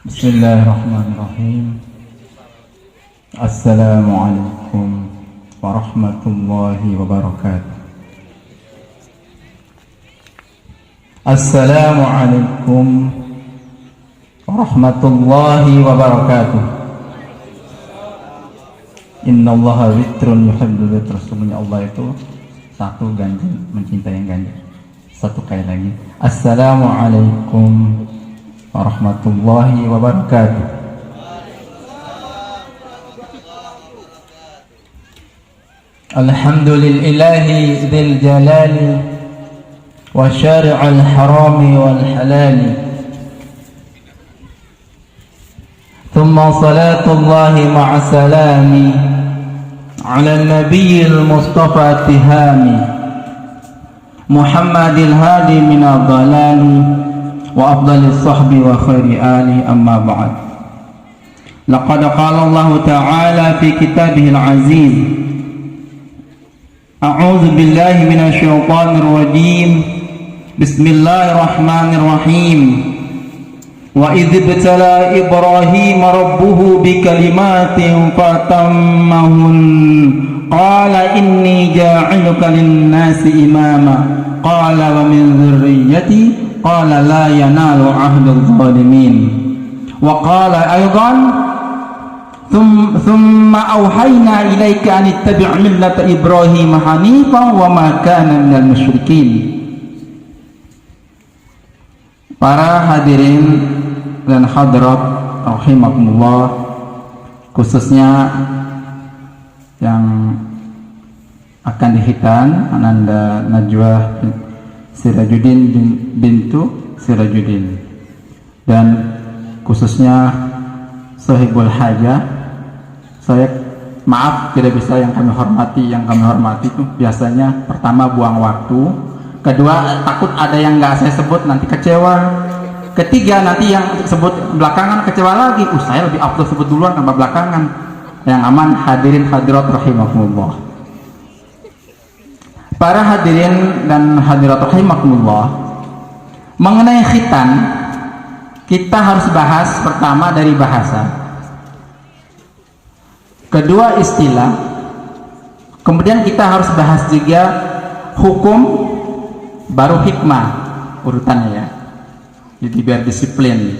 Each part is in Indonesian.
Bismillahirrahmanirrahim. Assalamualaikum warahmatullahi wabarakatuh. Assalamualaikum warahmatullahi wabarakatuh. Innallaha witrun yuhibbul witr. Sesungguhnya Allah itu satu, ganjil, mencintai yang ganjil. Satu kali lagi. Assalamualaikum warahmatullahi wabarakatuh. Alhamdulillahi dzil jalali wa syari'al harami wal halali. Thumma salatullahi ma'a salami ala nabiyil mustafa tihami Muhammadil hadi minad dalali wa afdalis sahbi wa khairi ali, amma ba'd. Laqad qala Allah ta'ala fi kitabihil aziz, a'udzu billahi minasy syaithanir rajim, bismillahirrahmanirrahim. Wa idz ibtala Ibrahima rabbuhu bikalimatin fatammahun qala inni ja'iluka lin-nasi imama qala wa min dzurriyyati qala la yanalu ahdul zalimin. Wa qala aydan thumma awhayna ilayka an ittabi' millata Ibrahim hanifan wa ma kana minal musyrikin. Para hadirin dan hadirat rahimakumullah, khususnya yang akan dihitan Ananda Najwa Sirajuddin bintu Sirajuddin, dan khususnya Sohibul Hajah. Saya maaf tidak bisa yang kami hormati. Yang kami hormati itu biasanya pertama buang waktu, kedua takut ada yang nggak saya sebut nanti kecewa, ketiga nanti yang sebut belakangan kecewa lagi. Saya lebih afdal sebut duluan tambah belakangan. Yang aman hadirin hadirat rahimakumullah. Para hadirin dan hadirat rahimakumullah, mengenai khitan kita harus bahas pertama dari bahasa, kedua istilah, kemudian kita harus bahas juga hukum, baru hikmah urutannya ya, jadi biar disiplin.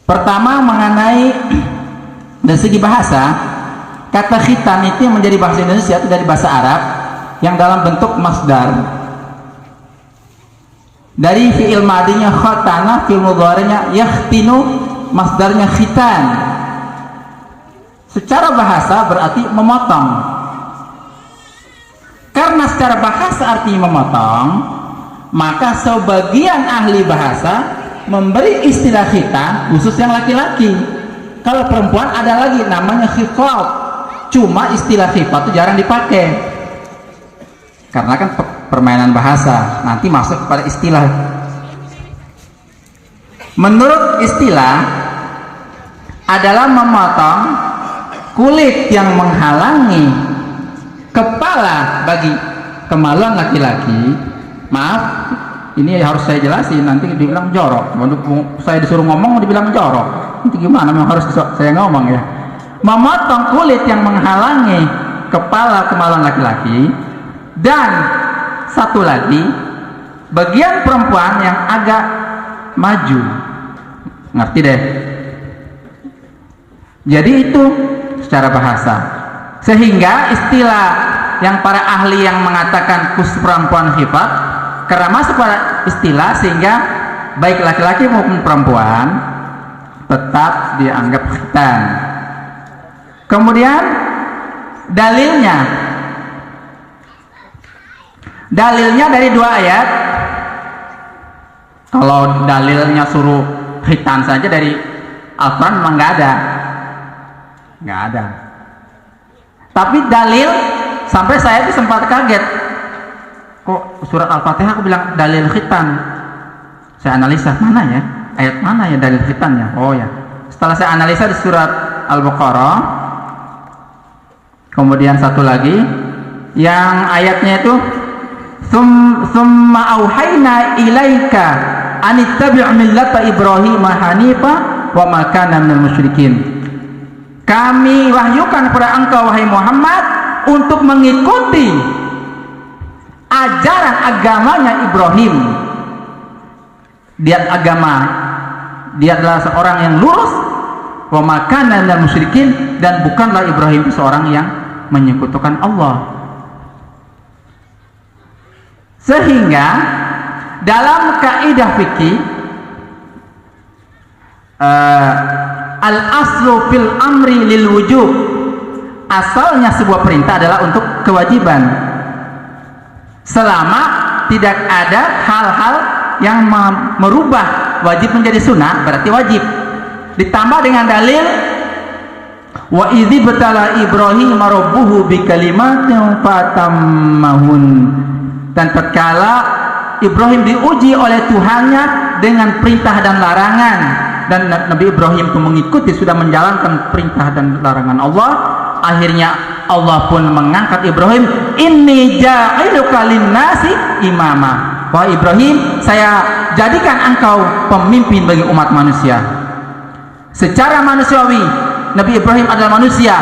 Pertama mengenai dari segi bahasa, kata khitan itu menjadi bahasa Indonesia itu dari bahasa Arab yang dalam bentuk masdar, dari fi'il madinya khatana, fi'il mudhari'nya yahtinu, masdarnya khitan. Secara bahasa berarti memotong. Karena secara bahasa artinya memotong, maka sebagian ahli bahasa memberi istilah khitan khusus yang laki-laki. Kalau perempuan ada lagi namanya khifat, cuma istilah khifat itu jarang dipakai karena kan permainan bahasa, nanti masuk kepada istilah. Menurut istilah adalah memotong kulit yang menghalangi kepala bagi kemaluan laki-laki. Maaf, ini harus saya jelasin, nanti dibilang jorok. Saya disuruh ngomong dibilang jorok, nanti gimana? Memang harus saya ngomong ya. Memotong kulit yang menghalangi kepala kemaluan laki-laki, dan satu lagi bagian perempuan yang agak maju. Ngerti deh? Jadi itu secara bahasa. Sehingga istilah yang para ahli yang mengatakan khusus perempuan khifat, karena masuk pada istilah sehingga baik laki-laki maupun perempuan tetap dianggap khitan. Kemudian dalilnya dari dua ayat. Kalau dalilnya suruh khitan saja dari Al-Quran memang nggak ada. Tapi dalil sampai saya itu sempat kaget, kok surat Al-Fatihah aku bilang dalil khitan. Saya analisa mana ya, ayat mana ya dalil khitannya. Oh ya, setelah saya analisa di surat Al-Baqarah, kemudian satu lagi yang ayatnya itu summa auhayna ilaika anittabi' millata Ibrahim hanifa wa ma kana minal musyrikin. Kami wahyukan kepada engkau wahai Muhammad untuk mengikuti ajaran agamanya Ibrahim. Dia adalah seorang yang lurus, wa ma kana minal musyrikin, dan bukanlah Ibrahim itu seorang yang menyekutukan Allah. Sehingga dalam kaidah fikih al aslu fil amri lil wujub, asalnya sebuah perintah adalah untuk kewajiban selama tidak ada hal-hal yang merubah wajib menjadi sunnah, berarti wajib. Ditambah dengan dalil wa idzi batala Ibrahim rabbuhu bi kalimatin fatammahun, dan tatkala Ibrahim diuji oleh Tuhannya dengan perintah dan larangan, dan Nabi Ibrahim itu mengikuti, sudah menjalankan perintah dan larangan Allah, akhirnya Allah pun mengangkat Ibrahim, inni ja'iluka linnasi imama. Wah Ibrahim, saya jadikan engkau pemimpin bagi umat manusia. Secara manusiawi Nabi Ibrahim adalah manusia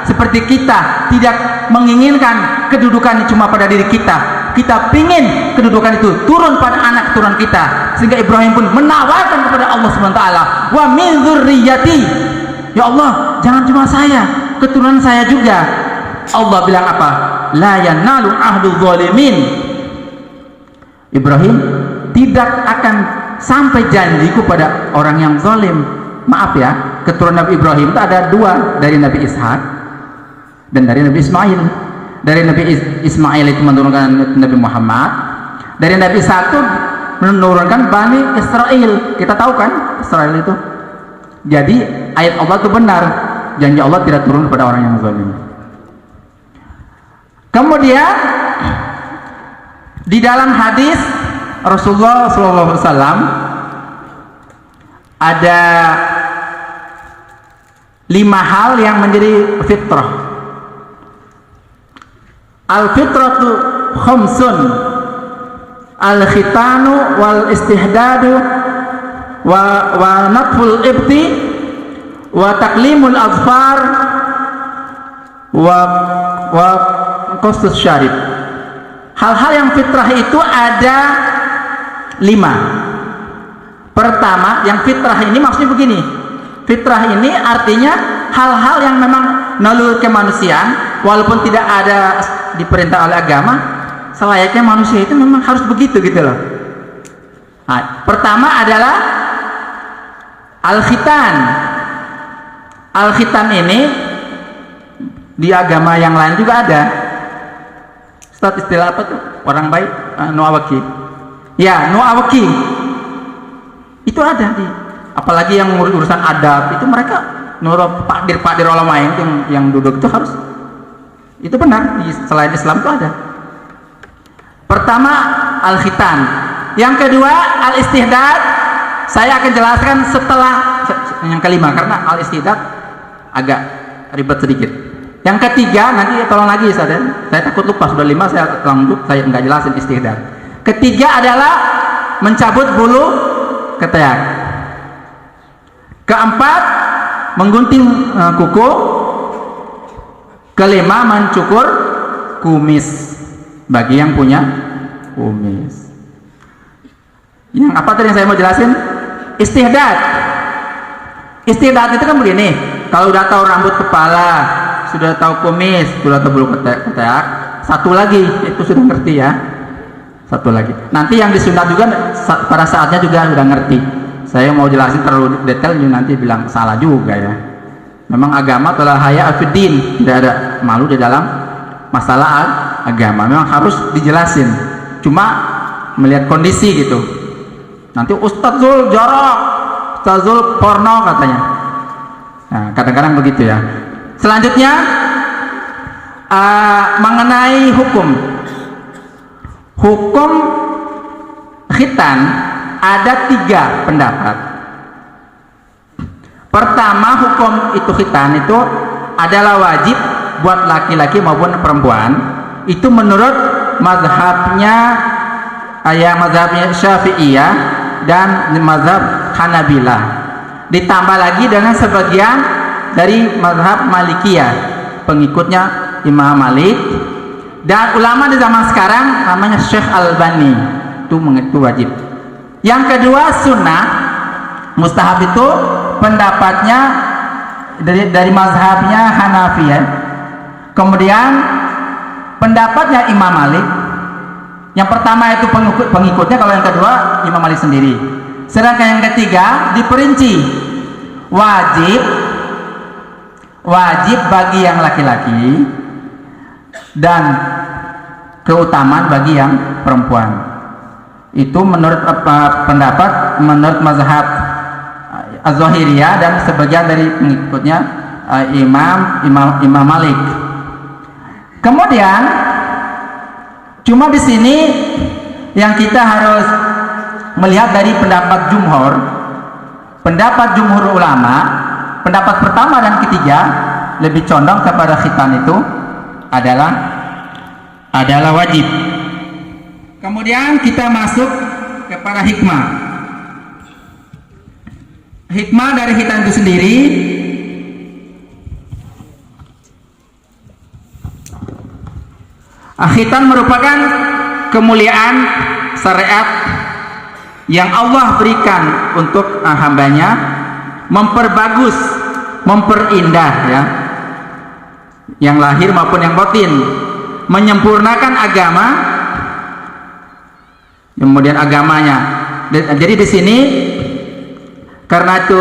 seperti kita, tidak menginginkan kedudukan cuma pada diri kita. Kita pingin kedudukan itu turun pada anak keturunan kita, sehingga Ibrahim pun menawarkan kepada Allah SWT, wa min dzurriyyati, ya Allah jangan cuma saya, keturunan saya juga. Allah bilang apa? La yanalu ahdu zalimin. Ibrahim, tidak akan sampai janjiku pada orang yang zalim. Maaf ya, keturunan Nabi Ibrahim itu ada dua, dari Nabi Ishak dan dari Nabi Ismail. Dari Nabi Ismail itu menurunkan Nabi Muhammad, dari Nabi Ishak itu menurunkan Bani Israel. Kita tahu kan Israel itu. Jadi ayat Allah itu benar, janji Allah tidak turun kepada orang yang zalim. Kemudian di dalam hadis Rasulullah SAW ada 5 hal yang menjadi fitrah. Al-fitratu khamsun, al-khitanu wal istihdadu wa natful ibti wa taklimul azfar wa qastus syarib. Hal-hal yang fitrah itu ada 5. Pertama, yang fitrah ini maksudnya begini, fitrah ini artinya hal-hal yang memang naluri kemanusiaan, walaupun tidak ada diperintah oleh agama, selayaknya manusia itu memang harus begitu gitu loh. Nah, pertama adalah al-khitan. Al-khitan ini di agama yang lain juga ada. Ustaz, istilah apa tuh? Orang baik, nuawaki. Ya, nuawaki. Itu ada di, apalagi yang urusan adab itu mereka nurut pakdir ulama yang duduk itu harus, itu benar, selain Islam itu ada. Pertama al-khitan, yang kedua al-istihdad. Saya akan jelaskan setelah yang kelima karena al-istihdad agak ribet sedikit. Yang ketiga nanti tolong lagi saya takut lupa, sudah 5 saya lanjut, saya nggak jelasin istihdad. Ketiga adalah mencabut bulu ketiak. Keempat menggunting kuku. Kelima mencukur kumis bagi yang punya kumis. Yang apa tadi yang saya mau jelasin? Istihdad. Istihdad itu kan begini, kalau udah tahu rambut kepala, sudah tahu kumis, sudah tahu bulu ketiak, satu lagi itu sudah ngerti ya. Satu lagi. Nanti yang disunat juga pada saatnya juga sudah ngerti. Saya mau jelasin terlalu detail nanti bilang salah juga ya. Memang agama telah haya afiddin, tidak ada malu di dalam masalah agama. Memang harus dijelasin. Cuma melihat kondisi gitu. Nanti Ustadz Zul jorok, Ustadz Zul porno katanya. Nah, kadang-kadang begitu ya. Selanjutnya mengenai hukum khitan ada 3 pendapat. Pertama, hukum itu khitan itu adalah wajib buat laki-laki maupun perempuan. Itu menurut mazhabnya Syafi'iyah dan mazhab Hanabilah. Ditambah lagi dengan sebagian dari mazhab Malikiyah, pengikutnya Imam Malik, dan ulama di zaman sekarang namanya Syekh Albani, itu wajib. Yang kedua sunnah, mustahab itu pendapatnya dari mazhabnya Hanafi ya. Kemudian pendapatnya Imam Malik. Yang pertama itu pengikutnya, kalau yang kedua Imam Malik sendiri. Sedangkan yang ketiga diperinci wajib bagi yang laki-laki dan keutamaan bagi yang perempuan. Itu menurut pendapat menurut mazhab Az-Zahiriyah dan sebagian dari pengikutnya Imam Malik. Kemudian cuma di sini yang kita harus melihat dari pendapat jumhur ulama, pendapat pertama dan ketiga lebih condong kepada khitan itu adalah wajib. Kemudian kita masuk kepada hikmah. Hikmah dari khitan itu sendiri, khitan merupakan kemuliaan syariat yang Allah berikan untuk hambanya, memperbagus, memperindah ya, yang lahir maupun yang batin, menyempurnakan agama, kemudian agamanya. Jadi di sini karena itu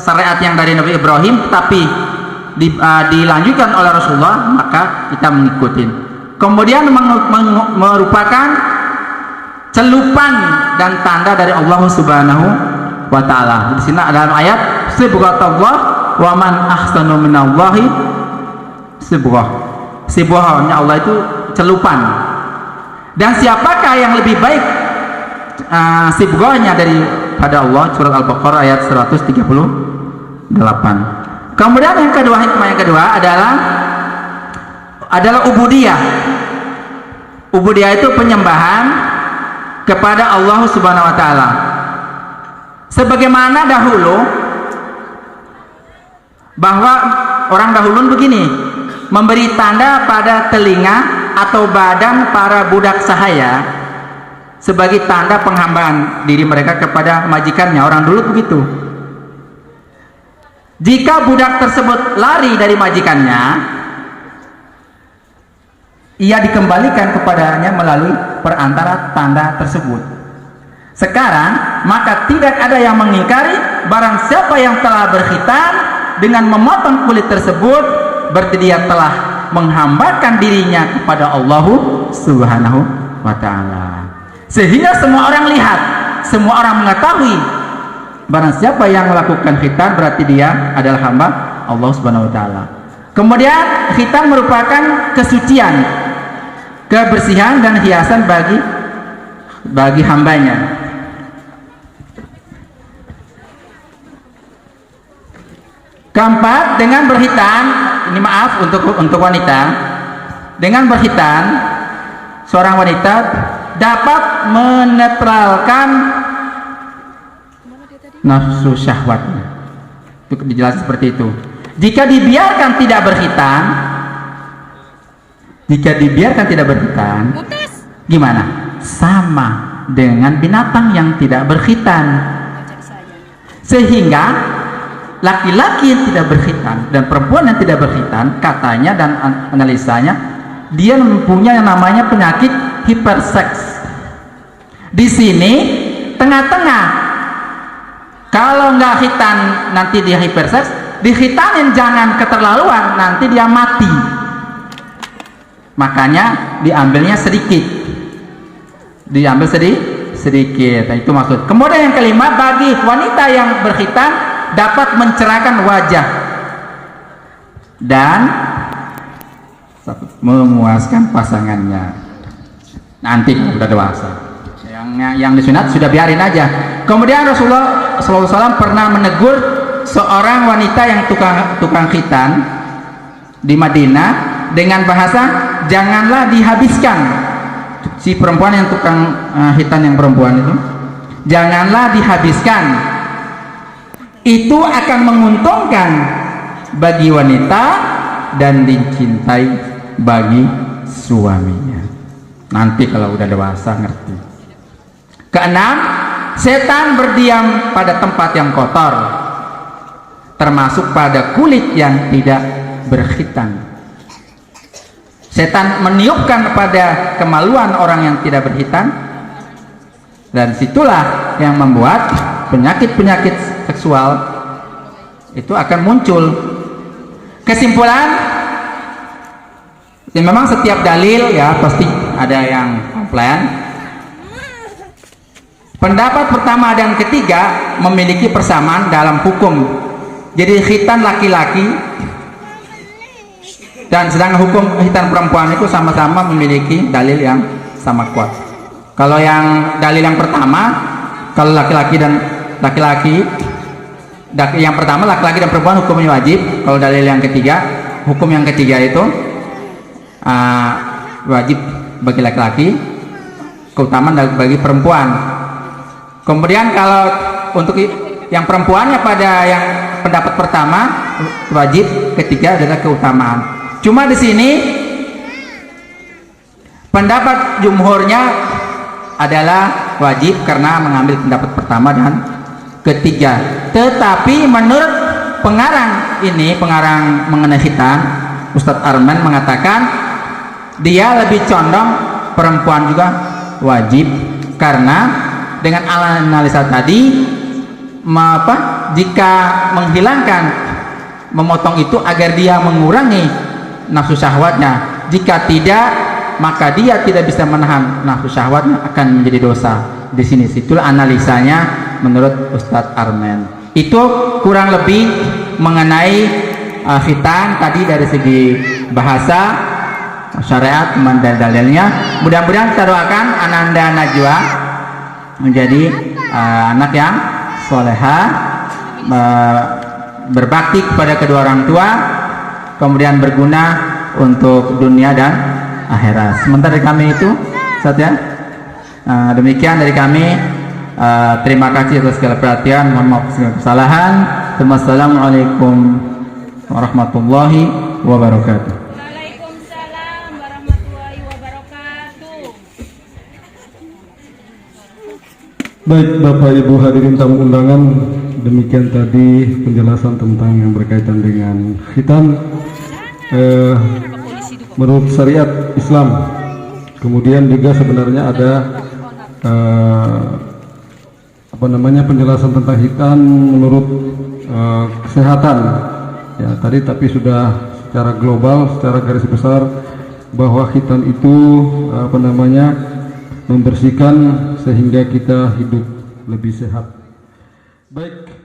syariat yang dari Nabi Ibrahim tapi dilanjutkan oleh Rasulullah, maka kita mengikuti. Kemudian merupakan celupan dan tanda dari Allah Subhanahu wa taala. Di sini dalam ayat sibghatullah wa man ahsanu minallahi sibghah. Sibghahnya Allah itu celupan. Dan siapakah yang lebih baik sibghahnya daripada Allah? Surat Al-Baqarah ayat 138. Kemudian yang kedua, hikmah yang kedua adalah ubudiyah. Ubudiyah itu penyembahan kepada Allah Subhanahu wa taala. Sebagaimana dahulu, bahwa orang dahulu begini, memberi tanda pada telinga atau badan para budak sahaya sebagai tanda penghambaan diri mereka kepada majikannya. Orang dulu begitu. Jika budak tersebut lari dari majikannya, ia dikembalikan kepadanya melalui perantara tanda tersebut. Sekarang maka tidak ada yang mengingkari barang siapa yang telah berkhitan dengan memotong kulit tersebut, berarti dia telah menghambakan dirinya kepada Allah Subhanahu wa taala. Sehingga semua orang lihat, semua orang mengetahui barang siapa yang melakukan khitan berarti dia adalah hamba Allah Subhanahu wa taala. Kemudian khitan merupakan kesucian, kebersihan dan hiasan bagi hambanya. Keempat, dengan berkhitan, ini maaf untuk wanita, dengan berkhitan seorang wanita dapat menetralkan nafsu syahwatnya. Itu dijelaskan seperti itu. Jika dibiarkan tidak berkhitan, gimana? Sama dengan binatang yang tidak berkhitan. Sehingga laki-laki yang tidak berkhitan dan perempuan yang tidak berkhitan, katanya dan analisanya, dia mempunyai yang namanya penyakit hiperseks. Di sini tengah-tengah, kalau nggak khitan nanti dia hiperseks, dikhitanin jangan keterlaluan, nanti dia mati. Makanya diambilnya sedikit, sedikit. Nah, itu maksud. Kemudian yang kelima, bagi wanita yang berkhitan dapat mencerahkan wajah dan memuaskan pasangannya nanti kalau sudah dewasa. Yang disunat sudah biarin aja. Kemudian Rasulullah SAW pernah menegur seorang wanita yang tukang khitan di Madinah dengan bahasa, janganlah dihabiskan si perempuan yang tukang khitan yang perempuan itu, janganlah dihabiskan. Itu akan menguntungkan bagi wanita dan dicintai bagi suaminya. Nanti kalau udah dewasa ngerti. Keenam, setan berdiam pada tempat yang kotor, termasuk pada kulit yang tidak berkhitan. Setan meniupkan pada kemaluan orang yang tidak berkhitan, dan situlah yang membuat penyakit-penyakit seksual itu akan muncul. Kesimpulan, ya memang setiap dalil ya pasti ada yang komplain. Pendapat pertama dan ketiga memiliki persamaan dalam hukum. Jadi khitan laki-laki dan sedangkan hukum khitan perempuan itu sama-sama memiliki dalil yang sama kuat. Kalau yang dalil yang pertama, kalau laki-laki dan laki-laki, yang pertama laki-laki dan perempuan hukumnya wajib. Kalau dalil yang ketiga, hukum yang ketiga itu wajib bagi laki-laki, keutamaan bagi perempuan. Kemudian kalau untuk yang perempuannya pada yang pendapat pertama wajib, ketiga adalah keutamaan. Cuma di sini pendapat jumhurnya adalah wajib karena mengambil pendapat pertama dan ketiga. Tetapi menurut pengarang ini, pengarang mengenai khitan, Ustadz Arman mengatakan dia lebih condong perempuan juga wajib karena dengan analisa tadi jika menghilangkan, memotong itu agar dia mengurangi nafsu syahwatnya. Jika tidak, maka dia tidak bisa menahan nafsu syahwatnya, akan menjadi dosa. Di sini situlah analisanya menurut Ustadz Arman. Itu kurang lebih mengenai khitan tadi dari segi bahasa, syariat, dan dalilnya. Mudah-mudahan kita doakan Ananda Najwa menjadi anak yang soleha, berbakti kepada kedua orang tua, kemudian berguna untuk dunia dan akhirat. Sementara dari kami itu saja. Demikian dari kami. Terima kasih atas segala perhatian. Mohon maaf segala kesalahan. Wassalamualaikum warahmatullahi wabarakatuh. Waalaikumsalam warahmatullahi wabarakatuh. Baik Bapak Ibu hadirin tamu undangan, demikian tadi penjelasan tentang yang berkaitan dengan khitan menurut syariat Islam. Kemudian juga sebenarnya ada penjelasan tentang khitan menurut kesehatan ya tadi, tapi sudah secara global, secara garis besar bahwa khitan itu membersihkan sehingga kita hidup lebih sehat. Baik.